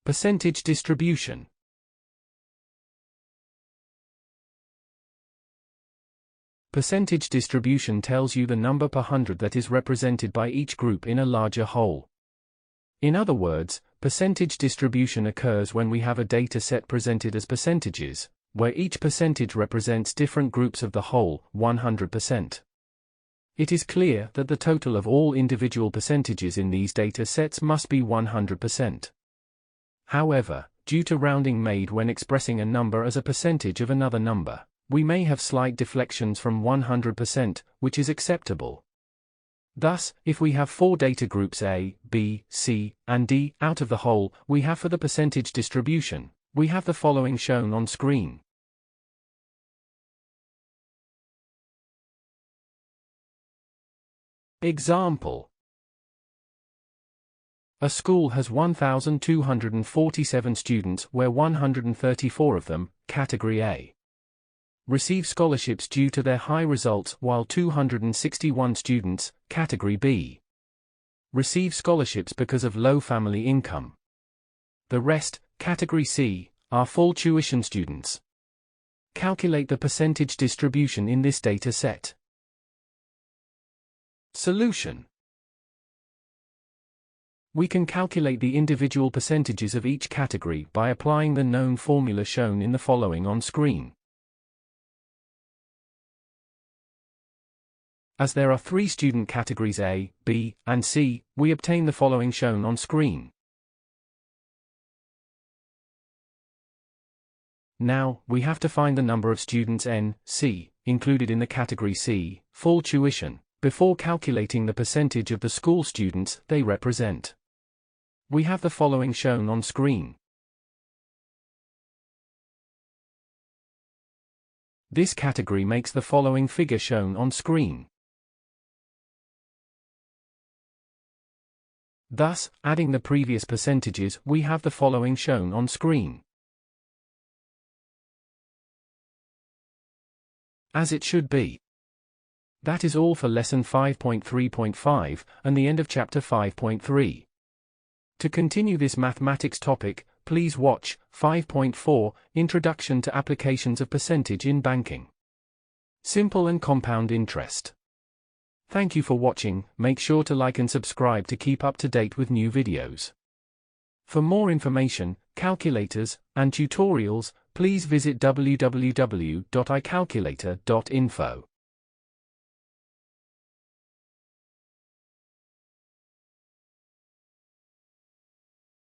Percentage distribution. Percentage distribution tells you the number per 100 that is represented by each group in a larger whole. In other words, percentage distribution occurs when we have a data set presented as percentages, where each percentage represents different groups of the whole, 100%. It is clear that the total of all individual percentages in these data sets must be 100%. However, due to rounding made when expressing a number as a percentage of another number, we may have slight deflections from 100%, which is acceptable. Thus, if we have 4 data groups A, B, C, and D out of the whole we have for the percentage distribution, we have the following shown on screen. Example. A school has 1,247 students where 134 of them, category A, receive scholarships due to their high results while 261 students, category B, receive scholarships because of low family income. The rest, category C, are full tuition students. Calculate the percentage distribution in this data set. Solution. We can calculate the individual percentages of each category by applying the known formula shown in the following on screen. As there are 3 student categories A, B, and C, we obtain the following shown on screen. Now, we have to find the number of students N, C, included in the category C, full tuition, before calculating the percentage of the school students they represent. We have the following shown on screen. This category makes the following figure shown on screen. Thus, adding the previous percentages, we have the following shown on screen. As it should be. That is all for lesson 5.3.5 and the end of chapter 5.3. To continue this mathematics topic, please watch 5.4, Introduction to Applications of Percentage in Banking. Simple and compound interest. Thank you for watching. Make sure to like and subscribe to keep up to date with new videos. For more information, calculators, and tutorials, please visit www.icalculator.info.